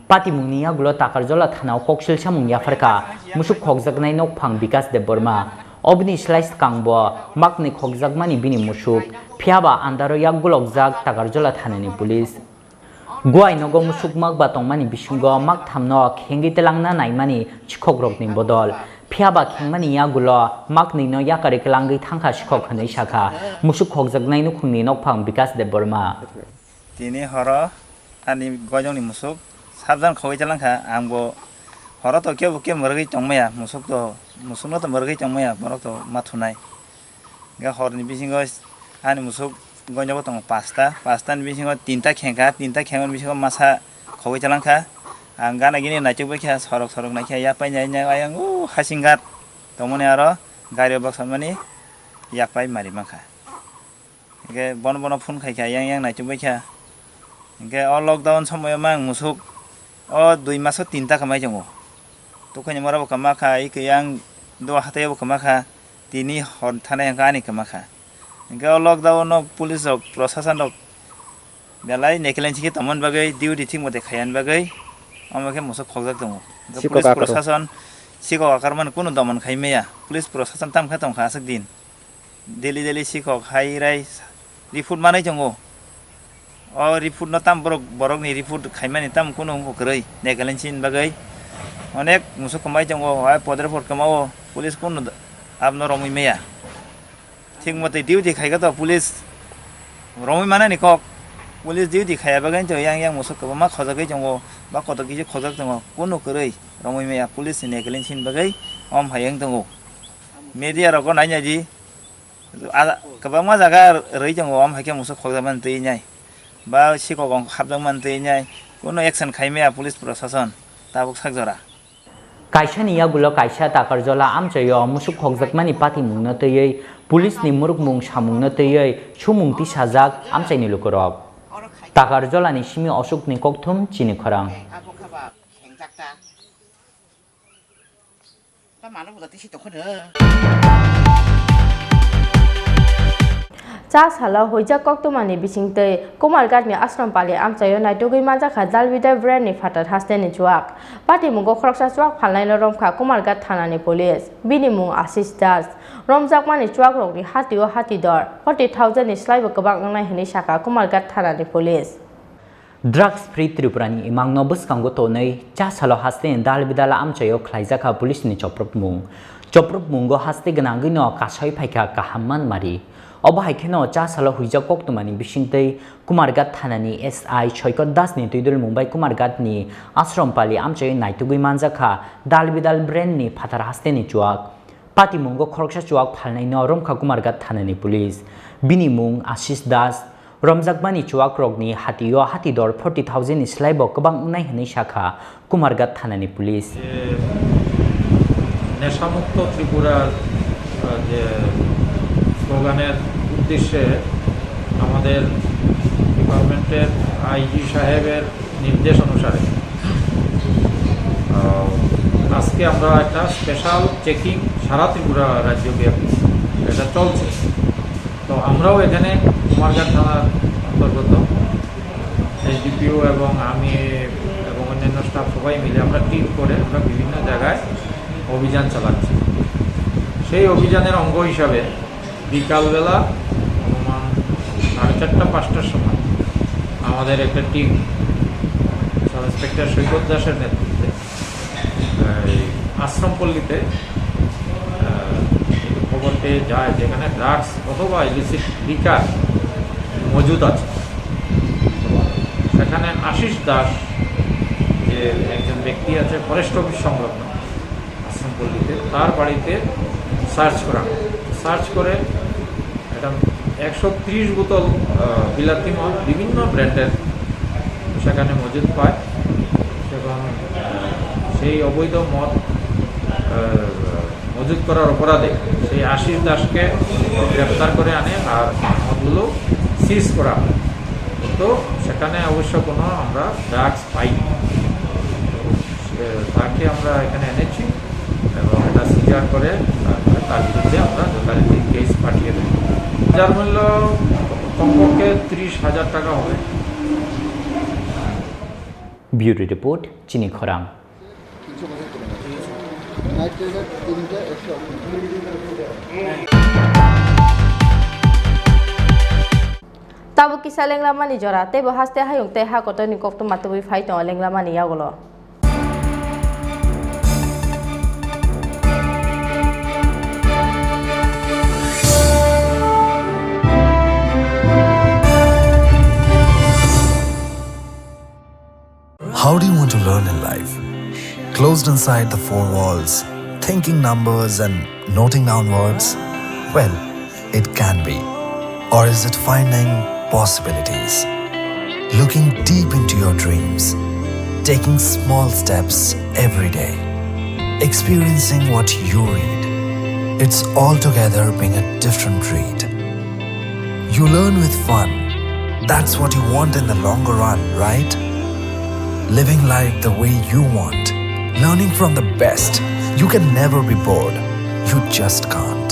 patimungniya gulo takarjola thanao koksil samung yafarka musuk khokjaknai nok phang bikas de borma obni slice kangbo makni khokjakmani bini musuk phiaba andaro yak gulogjak takarjola thanani police guai nogo musuk mak ba tongmani bisungo mak thamno khengi telangna naimani chikhogrokni bodol phiaba khengmani yagulo makni no yakari kelangi thangkha sikhok hanai shakha musuk khokjaknai nu khungni nokphang bikas de borma tini horo ani gojongni musuk sabjan khoi jalangkha angbo horo to ke murgi chongmaya musuk to murgi chongmaya borok to mathunai ga horni bisingo ani musuk gonjogo tong pasta ni bisingo tinta khengon bisingo masa khoi jalangkha ang gana gini nachuk bekha sorok naikha ya pai nyai ayang hasingat tomone aro gari box mani ya pai mari makha ge bon phun khaikha yang nachuk bekha ge o lockdown samoy mang musuk o 2 maso tinta kamai jongo to khani mara bo kamakha ik yang do hatayo bo kamakha tini hon thane gani kamakha ge o lockdown no police ok proshashan ok belai nekelenchi ke tamon bagai duty thing mote khayan bagai amake musuk khogjak dongo police proshashan sikok akarman kuno daman khaimeya police proshashan tam khatong khasak din daily sikok hairai report manai jongo o report no tam borok ni report khaimani tam kuno kokrei negalensin bagai onek musuk kamai jongo hai podre report kamao police kuno abno romi meya thik mote duty khaiga to police romi mana ni kok police duty khaya bagai to yang musuk ka ma khojagai jongo ba kotaki je khojak dongo kuno korei romi meya police negalensin bagai om hayang dongo media ro ko naina ji kabama jaga rei jongo om haike musuk khojak tei nyai ba sikok habjang man tei nyai kuno action khaimea police proshashan tabuk sakjora kaisa ni yagulo kaisa takar jola amchayo musuk khokjakmani pati mungna teyei police ni muruk mung samung na teyei sumung ti sajak amchai ni lukorok takar jola ni simi osuk ni kokthum Chini Khorang cha sala hoija koktumani bisingte Kumargat ni ashram pali amchayo naitugui manja kha dalbida brand ni fatar haste ni chuak pati mungo khoroksa chuak phalnai lo romkha Kumargat thana ni police bini mung Ashish Das romjak mani chuak rok ni hatio hatidor 40,000 ni slaibo kabak nai hini saka Kumargat thana ni police drugs free Tripura ni imangno buskango tonei cha salo haste dalbidala amchayo khlaijaka police ni choprop mungo haste gnangi no kasai phaika kahamman mari Obahaikeno cha salo huija koktumani bisingtei Kumargat thanani SI Choikot Das ni tuidul Mumbai Kumargat ni ashram pali amchai naitugui manjakha dalbidal brand ni phatar haste ni chuak pati mungo khoroksa chuak phalnai no romkha Kumargat thanani police bini mung Ashish Das romjakmani chuak rokni hatio hatidor 40,000 ni slaibo kabang unai hini shakha Kumargat thanani police নেশামুক্ত ত্রিপুরার যে স্লোগানের উদ্দেশ্যে আমাদের ডিপার্টমেন্টের IG সাহেবের নির্দেশ অনুসারে আজকে আমরা একটা স্পেশাল চেকিং সারা ত্রিপুরা রাজ্যব্যাপী এটা চলছে তো আমরাও এখানে কুমারঘাট থানার অন্তর্গত এসডিপিও এবং আমি এবং অন্যান্য স্টাফ সবাই মিলে আমরা টিম করে আমরা বিভিন্ন জায়গায় অভিযান চালাচ্ছি সেই অভিযানের অঙ্গ হিসাবে বিকালবেলা অনুমান 4:30-5টার সময় আমাদের একটা টিম সাব ইন্সপেক্টর সৈকত দাসের নেতৃত্বে আশ্রমপল্লীতে খবর পেয়ে যায় যেখানে ড্রাগস অথবা ইলিসিট লিকার মজুদ আছে সেখানে আশিস দাস যে একজন ব্যক্তি আছে ফরেস্ট অফিস সংলগ্ন আশ্রমপল্লীতে তার বাড়িতে সার্চ করে এটা 130 বোতল বিলাতি মদ বিভিন্ন ব্র্যান্ডের সেখানে মজুদ পায় এবং সেই অবৈধ মদ মজুদ করার অপরাধে সেই আশিস দাসকে গ্রেপ্তার করে আনে আর মদগুলো সিজ করা হয় তো সেখানে অবশ্য কোনো আমরা ড্রাগস পাইনি তাকে আমরা এখানে এনেছি এবং এটা সিজার করে তার বিরুদ্ধে আমরা যথারীতি কেস পাঠিয়ে দেব যার মূল্য কমপক্ষে 30,000 টাকা হবে ব্যুরো রিপোর্ট চিনি খরাং Tabu kisa lenglamani jora tebo haste hayung te ha koto ni kokto matubui fight on lenglamani yagolo How do you want to learn in life? Closed inside the four walls, thinking numbers and noting down words? Well, it can be. Or is it finding possibilities? Looking deep into your dreams, taking small steps every day, experiencing what you read. It's altogether being a different read. You learn with fun. That's what you want in the longer run, right? Living life the way you want, learning from the best. You can never be bored. You just can't.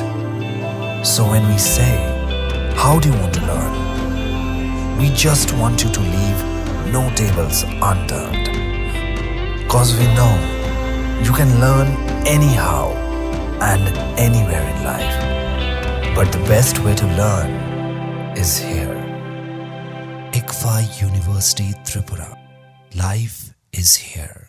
So when we say, how do you want to learn? We just want you to leave no tables unturned. Cause we know you can learn anyhow and anywhere in life. But the best way to learn is here. ICFA University Tripura. Life is here.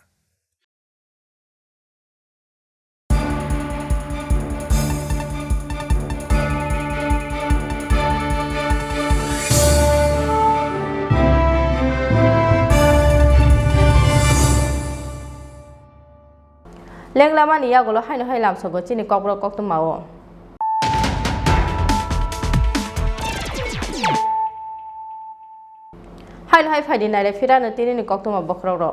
lenglamani yagolo haino hailam sogo chini kokbro kokto mao haino hai phadi nare firano tini ni kokto ma bokroro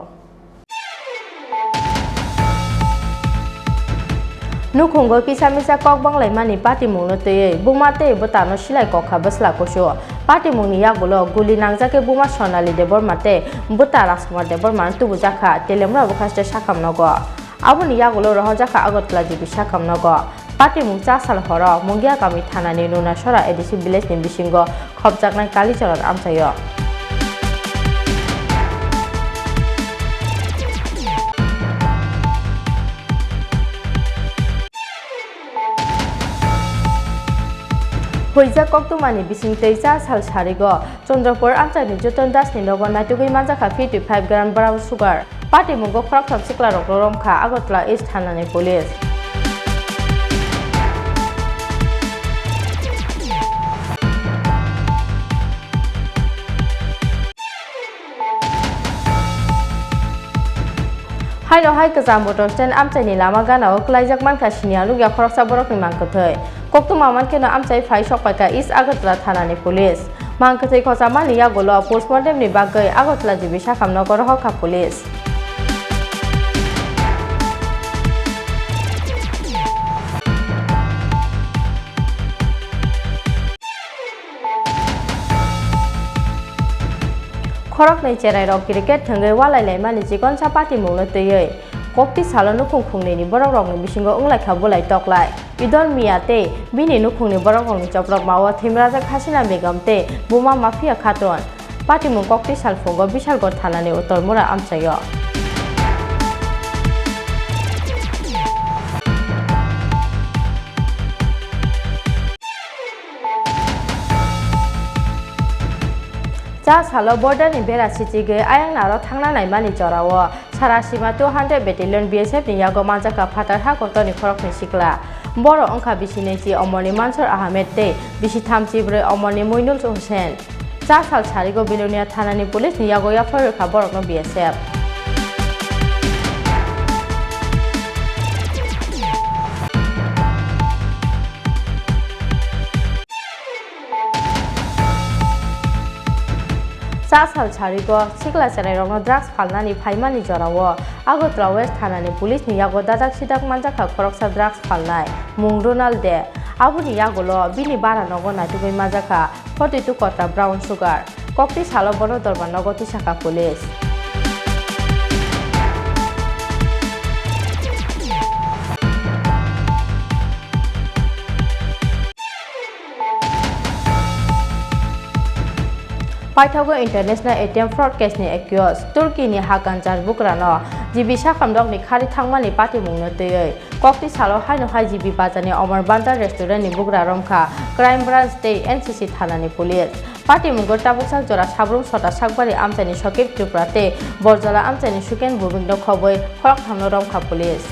Nukhungo pisa misa kok bang laimani party mungno teye bumate botano silai kokha basla kosho party mungni yagulo guli nangjake buma sonali debor mate buta raskumar debor man tubu jakha telemra bukhaste sakam nogo abuni yagulo rohjaka agotla jibi sakam nogo party mung cha sal horo mungya kami thanani nuna sora edisi village ni bisingo khobjaknai kalicharon amchayo Hoija koktumani bising teisa sal sarigo Chandrapur amchani joton das ni logo natugui manjaka 55 gram brown sugar party mungo khrak thap sikla rok romkha agotla east thanani police Haino hai kazam motor stand amchani lama gana oklaijak manka sinia lugya khoroksa borok ni mangkothai Koktuma mankeno amchai phai sokpaika East Agartala thanani police mangkothai khosamani yagolo postmortem ni bagai Agartala jibi sakamnogor hoka police Khorok nei cherai rok cricket thangai walai laimani chikon sapati mungno teyei kokti salo nukhung khungni ni borok rok ni bisingo unglai khabolai toklai idol miate bini nukhungni borok rok ni choprok mawa thimraja khasina begam te buma mafia khaton pati mung kokti sal phungo bishalgor thanani uttormura amchayo Cha salo border ni bera sitige ayang naro thangna naimani chorawo sarasima 200 battalion BSF ni yago manjaka phatar ha kotoni khorok ni sikla boro ongkha bisinesi omoni Mansur Ahmed te bisi thamchi bre omoni Moinul Hussein cha sal sarigo bilonia thanani police ni yago ya phar kha borok no BSF Sasal Charigo, Sikla Sereno drugs Palnani Paimani Jorawo, Agotra West Hanani Police ni Yago Dadak Sidak Manjaka Koroksa drugs Palnai, Mung Ronald De, Abuni Yagolo, Bini Bara Nogona to be Mazaka, 42 Kota Brown Sugar, Kokti Salobono Dorman Nogoti Saka Police. Paithago International ATM fraud case ni accused Turkey ni Hakan Jarbukrano jibi sakamdok ni khari thangmani party mungno tei kokti salo haino hai jibi bajani Omar Bandar restaurant ni bugra romkha crime branch tei NCC thanani police party mungo tabuksak jora sabrum sota sakbari amchani Shokip Tripura tei Borjala amchani Suken Bubingdo khoboi khorok thamno romkha police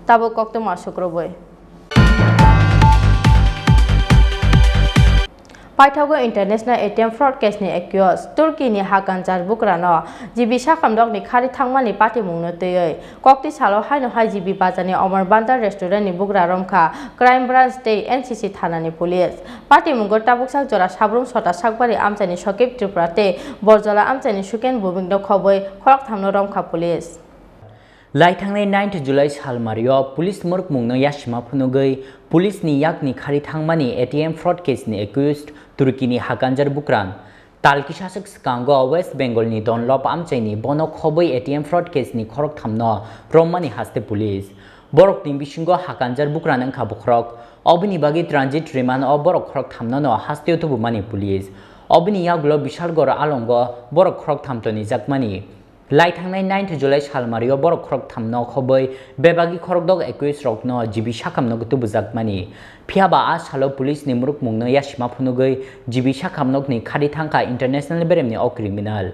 Tabo kokto masuk roboy. Paithago International ATM fraud case ni accused Turkey ni Hakan Jarbukrano jibi sakamdok ni khari thangmani party mungno tei kokti salo haino hai jibi bajani Omar Bandar restaurant ni bugra romkha crime branch tei NCC thanani police party mungo tabuksak jora sabrum sota sakbari amchani Shokip Tripura tei Borjala amchani Suken Bubingdo khoboi khorok thamno romkha police Laithangnai 9th July salmario police murk mungno yashima phunugei police ni yakni khari thangmani ATM fraud case ni accused Turkey ni Hakan Jarbukran talkishasak skango West Bengal ni Donlop amchaini bono khoboi ATM fraud case ni khorok thamno romani haste police borok tin bisingo Hakan Jarbukran angkha bukhrok obini bagi transit remand borok khorok thamno no haste utubu mani police obini yaglo bishal gor alongo borok khorok thamtoni jakmani Laithangnai 9th July salmario borok khorok thamno khoboi bebagi khorok dog accused rokno jibi sakamno gutubu jakmani phiaba a salo police ni muruk mungno yashima phunugei jibi sakamnok ni khari thangka international beremni o criminal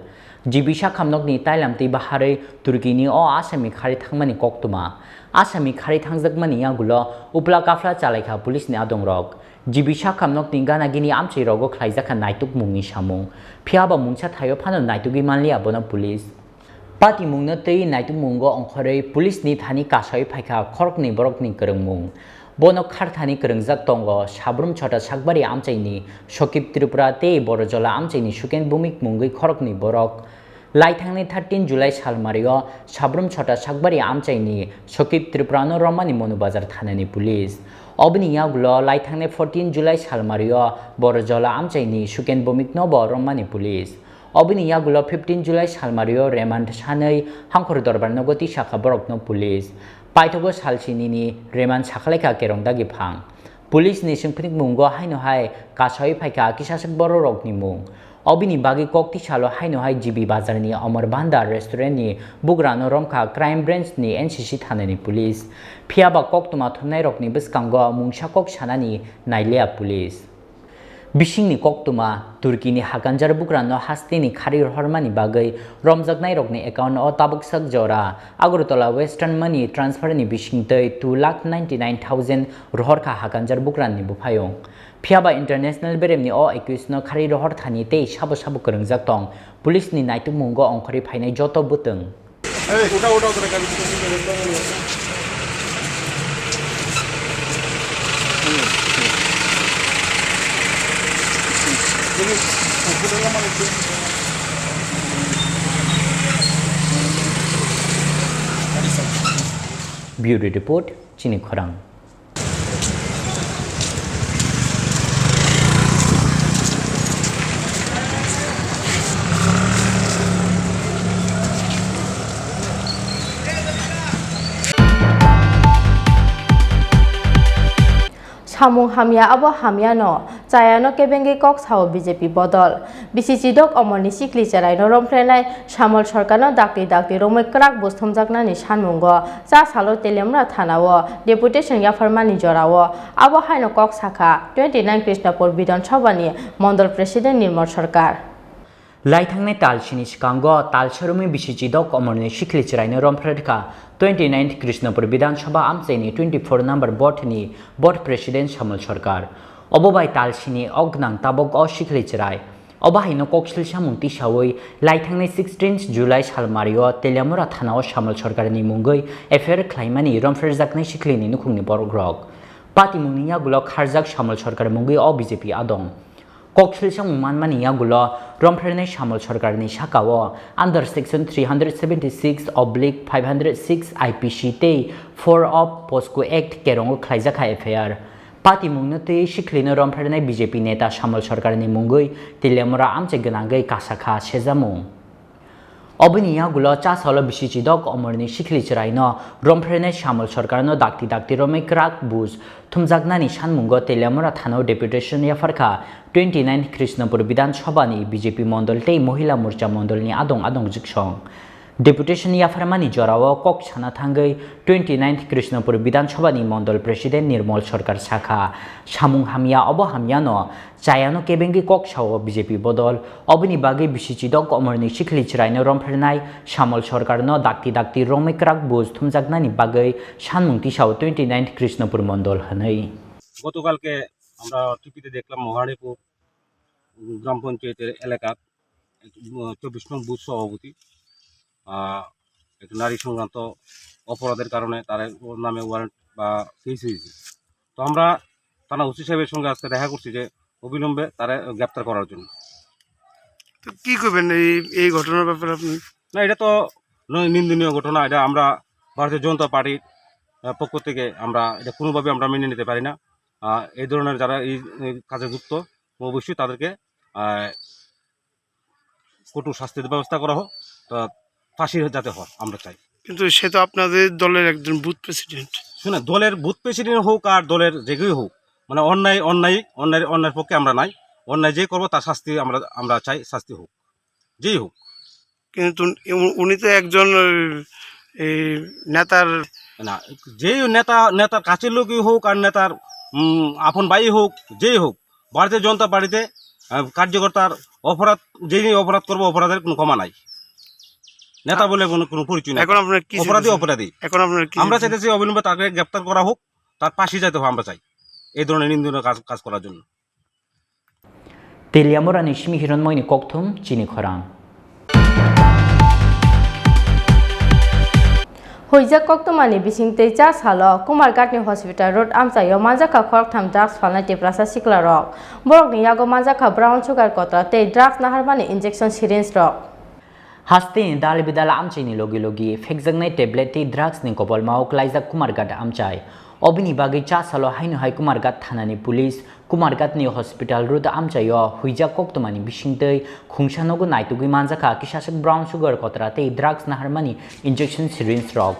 jibi sakamnok ni tailamti bahare Turkey ni o asami khari thangmani koktuma asami khari thangjakmani yagulo upla kafla chalaikha police ni adongrok jibi sakamnok ni gana gini amchei rogo khlaijaka naituk mungni samung phiaba mungsa thayo phano naitugi manli abono police Party mungno tei naitu mungo ongkhorei police ni thani kasai phaika khorok ni borok ni kereng mung Bono Kharthani Kerungjak Tongo, Shabrum Chota Shakbari Amchaini, Shokip Tripura Te Borojola Amchaini, Shuken Bumik Mungi Khorokni Borok. Laithangni 13 July Salmario, Shabrum Chota Shakbari Amchaini, Shokip Tripurano Romani Monubazar Thanani Police. Obni Yagulo, Laithangni 14 July Salmario, Borojola Amchaini, Shuken Bumik Nobo Romani Police. Obini Yagulo 15 July Salmario, Remand Shanai, Hankor Dorbar Nogoti Shaka Borokno Police. Paitogo Salchinini, Remand Shakaleka Kerongdagi Pang. Police Nation Pnik Mungo Haino Hai, Kasoi Paika, Kishasak Borok ni Mung. Obini Bagi Kokti Chalo Haino Hai GB Bazarni, Omar Banda Restaurant ni, Bugrano Romka, Crime Branch ni, NCC Thanani Police. Piaba Koktuma Thunairok ni Biskango, Mungshakok Shanani, Nailea Police. Bishingni Koktuma, Turkini Hakanjar Bukrano Hastini Karir Hormani Bagay, Romzagnai Rokni account o Tabuk Sagjora, Agrotola Western Money Transfer ni Bishingte 2,99,000 Rohorka Hakanjar Bukran ni Bupayong. Piaba International Beremni o Equisno Karir Horthani Te Shabu Shabu Kerungzaktong, Police ni Naitu Mungo Onkori Paine Joto Buteng. Bureau Report, Chini Khorang. Samung hamya abo hamya no chayano kebengi kok sao BJP bodol BCC dok omoni sikli charai no romfrenai samol sarkar no dakti romai krak bosthomjakna ni sanmungo cha salo telemra thanao deputation ya farmani jorao abo haino kok sakha 29 Krishnapur Bidhan Sabha ni Mondol President Nirmal Sarkar Laithangne Talchini Shikango, Talsharumi Bishichidok Omorni Shikli Chiraino Rompredka, 29th Krishnapur Bidhan Sabha Amseni 24 number Botani, Bot President Shamal Sarkar. Obobai Talshini Ognang Tabok O Shikli Chirai. Obahino Kokshil Shamunti Shawoi, Laithangne 16th July Shalmario, Telamura Thanao Shamal Sarkar ni Mungoi, Efer Klaimani Romfrezakne Shiklini Nukuni Borogrog. Pati Munia Gulok Harzak Shamal Sarkar Mungoi O BJP Adong. Kokshilsang Manmani Yagulo, Romprene Shamal Sarkarni Shakawa, under section 376/506 IPC Te 4 of POSCO Act Kerongo Klaizaka FAR. Pati Mungnate Shiklino Romprene BJP Neta Shamal Sarkarni Mungui, Tilemura Amcheganangai Kasaka Shezamung. Obini Yagulo Chasolo Bishichidok Omorni Shikli Chiraino, Romprene Shamal Sarkarno Dakti Rome Krak Buz, Tumzagnani Shanmungo Telemura Thano Deputation Yafarka, 29th Krishnapur Bidhan Sabha ni BJP Mondol Te Mohila Morcha Mondol ni Adong Jiksong. Deputation Yafarmani Jorawa Kok Chana Thangai, 29th Krishnapur Bidhan Sabha ni Mondol President Nirmal Sarkar Shakha, Shamung Hamya Obo Hamyano, Chayano Kebengi Kok Shawo BJP Bodol, Obini Bagi Bishichidok Omorni Shikli Chiraino Rompernai, Shamal Sarkarno Dakti Rome Krak Buz, Tumzagnani Bagai, Shanmung Tishao 29th Krishnapur Mondol Hanai. গতকালকে আমরা টিভিতে দেখলাম মহারানীপুর গ্রাম পঞ্চায়েতের এলাকার 24 নং booth সভাপতি একটু নারী সংক্রান্ত অপরাধের কারণে তার নামে ওয়ারেন্ট বা কেস হয়েছে। তো আমরা থানা ওসি সাহেবের সঙ্গে আজকে দেখা করছি যে অবিলম্বে তারা গ্রেপ্তার করার জন্য। তো কি করবেন এই ঘটনার ব্যাপারে আপনি? না, এটা তো নিন্দনীয় ঘটনা। এটা আমরা ভারতীয় জনতা পার্টির পক্ষ থেকে আমরা এটা কোনোভাবে আমরা মেনে নিতে পারি না। এই ধরনের যারা এই কাজে যুক্ত অবশ্যই তাদেরকে কঠোর শাস্তির ব্যবস্থা করা হোক, ফাঁসি যাতে হয় আমরা চাই। কিন্তু সে তো আপনাদের দলের একজন বুথ প্রেসিডেন্ট। শুনে দলের বুথ প্রেসিডেন্ট হোক আর দলের যে কেউ হোক, মানে অন্যায়ের পক্ষে আমরা নাই। অন্যায় যে করবো তার শাস্তি আমরা চাই, শাস্তি হোক যেই হোক। কিন্তু উনি তো একজন নেতার না, যেই নেতার কাছের লোকই হোক আর নেতার আপন ভাই হোক, যেই হোক, ভারতীয় জনতা পার্টিতে কার্যকর্তার অপরাধ যেই অপরাধ করবো অপরাধের কোনো ক্ষমা নাই। নেতা বলে কোনো পরিচয় নেই। অপরাধী এখন আপনার আমরা চাইতেছি অবিলম্বে তাকে গ্রেপ্তার করা হোক, তার ফাঁসি যাইতে হোক আমরা চাই এই ধরনের নিন্দনীয় কাজ করার জন্য। Teliamura Nishmi Hironmoini Koktum, Chini Khorang. Hoijak koktomani bisingtei cha salo Kumargatni Hospital Road amchayo manjaka khorktham drugs phalnai teprasa sikla rok borokni yago manjaka brown sugar kotra tei drugs naharmani injection syringe rok Haste dal bidala amchaini logi fekjangnai tablet tei drugs ni kopol mau klaijak Kumargat amchai obini bagi cha salo hainu hai Kumargat thanani police Kumargatni Hospital Road amchayo huijak koktomani bisingtei khungsanogo naitugui manjaka kisashak brown sugar kotra tei drugs naharmani injection syringe rok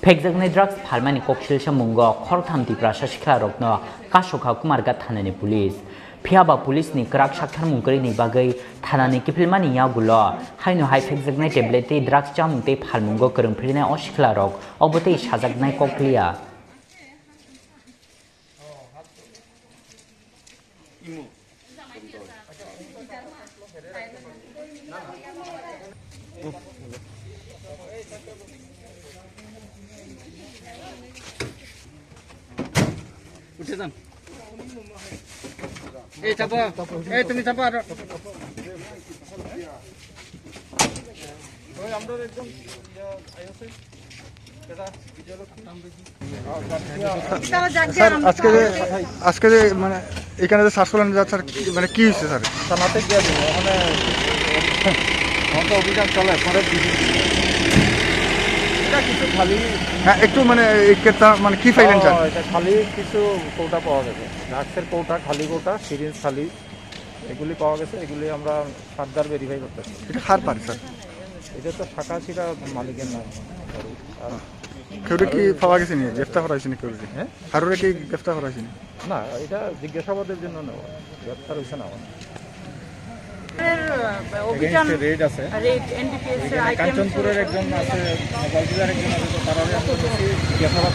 fekjangnai drugs phalmani koksilsa mungo khortham tiprasa sikla rokno kasokha Kumargat thanani police Phiaba police ni krak sakhar mungkari ni bagai thanani kifilmani yagulo haino hai fekjagnai tablet tei drugs chamung tei phalmungo korongphirnai osikla rok obotei sajaknai kokliya উঠে যান এই চাপা এই তুমি চাপা আর ওই আমরা একদম আইওছে এটা স্যার আজকে যে মানে এখানে যে সার্চ করলেন স্যার মানে কি হয়েছে স্যার থানাতে গিয়ে দেবো ওখানে অভিযান চলে পরে কিছু খালি হ্যাঁ একটু মানে মানে কি ফাইলেন স্যার এটা খালি কিছু কৌটা পাওয়া গেছে ড্রাগসের কৌটা খালি কৌটা সিরিঞ্জ খালি এগুলি পাওয়া গেছে এগুলি আমরা ফার্দার ভেরিফাই করতেছি এটা কার পারে স্যার এটা তো শাখা ছিটা মালিকের নাম কেউটা কি পাওয়া গেছে নি গ্রেফতার করা হয়েছে নি কেউ হ্যাঁ কারোর কি গ্রেফতার করা হয়েছে না এটা জিজ্ঞাসাবাদের জন্য নেওয়া গ্রেফতার হয়েছে না কাঞ্চনপুরের একজন আছে গলজিদার একজন আছে তারা জিজ্ঞাসাবাদ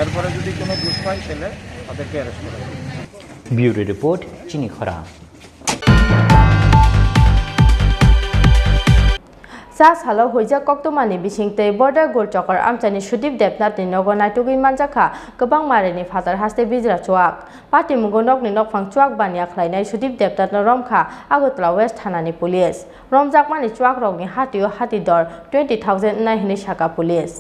এরপরে যদি কোনো দোষ পাই তাহলে তাদেরকে অ্যারেস্ট করা হবে ব্যুরো রিপোর্ট চিনি খরা Sa salo hoijak koktomani bisingtei border gol chokar amchani Sudip Debnath ni nogo naitugui manjaka gobang marini father haste bijra chuak party mugonok ni nokphang chuak bania khlainai Sudip Debnath no romkha Agotla West thanani police romjakmani chuak rokni hatio hatidor 20,000 nai hini saka police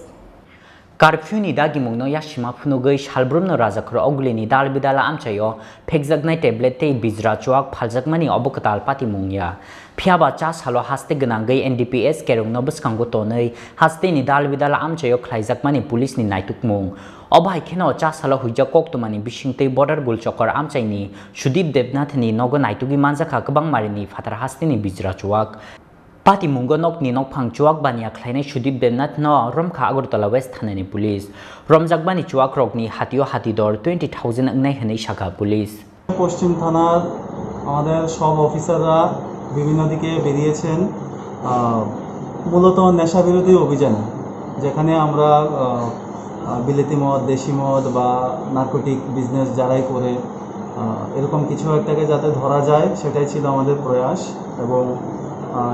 Curfew ni dagi mungno yashima phunugui salbrumno rajakhor oglini dal bidala amchayo fekjagnai tablet tei bijra chuak phaljakmani obokatal pati mungya phiaba cha salo haste gnangai NDPS kerongno bwskango tonei haste ni dal bidala amchayo khlaijakmani police ni naitukmung obai kheno cha salo huija koktomani bisingtei border gol chokor amchaini Sudip Debnath ni nogo naitugi manjaka kwbang marini fatar haste ni bijra chuak Pati mungo nok ni nok phang chuak bania khlainai Sudip Debnath no romkha Agortala West thanani police romjakbani chuak rok ni hatio hatidor 20,000 angnai hanai shaka police পশ্চিম থানার আমাদের সব অফিসাররা বিভিন্ন দিকে বেরিয়েছেন মূলত নেশা বিরোধী অভিযান যেখানে আমরা বিলেতি মদ দেশি মদ বা নার্কোটিক বিজনেস যারাই করে এরকম কিছু একটাকে যাতে ধরা যায় সেটাই ছিল আমাদের প্রয়াস এবং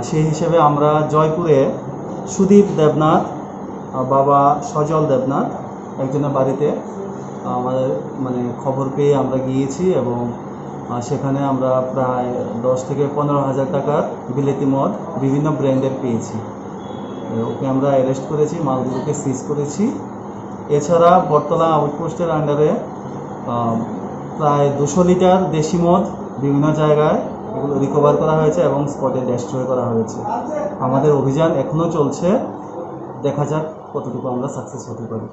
সেই হিসেবে আমরা জয়পুরে সুদীপ দেবনাথ বাবা সজল দেবনাথ একজনের বাড়িতে আমাদের মানে খবর পেয়ে আমরা গিয়েছি এবং সেখানে আমরা প্রায় 10 থেকে 15,000 টাকার বিলেতি মদ বিভিন্ন ব্র্যান্ডের পেয়েছি ওকে আমরা অ্যারেস্ট করেছি মালগুলোকে সিজ করেছি এছাড়া বটতলা আউটপোস্টের আন্ডারে প্রায় 200 লিটার দেশি মদ বিভিন্ন জায়গায় এগুলো রিকভার করা হয়েছে এবং স্পটে ডেস্ট্রয় করা হয়েছে আমাদের অভিযান এখনো চলছে দেখা যাক কতটুকু আমরা সাকসেস হতে পারি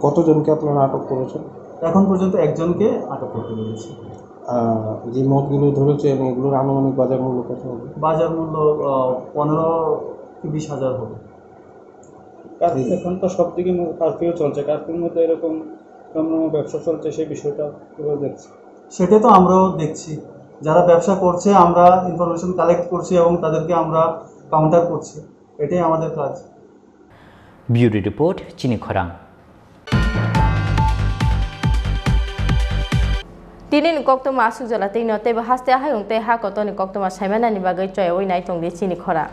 কতজনকে আপনারা আটক করেছেন এখন পর্যন্ত একজনকে আটক করতে পেরেছি যে মদগুলো ধরেছে এবং এগুলোর আনুমানিক বাজার মূল্য কত হবে বাজার মূল্য 15 থেকে 20,000 হবে এখন তো সব দিকে কারফিউ চলছে কারফিউর মধ্যে এরকম ব্যবসা চলছে সেই বিষয়টা কীভাবে দেখছি সেটা তো আমরাও দেখছি যারা ব্যবসা করছে আমরা ইনফরমেশন কালেক্ট করছি এবং তাদেরকে আমরা কাউন্টার করছি এটাই আমাদের কাজ ব্যুরো রিপোর্ট চিনি খরাং Tinin koktoma asuk jala tei no tei haste ahayung tei ha kotoni koktoma saimana ni bagai choy oi nai tongdi Chini Khorang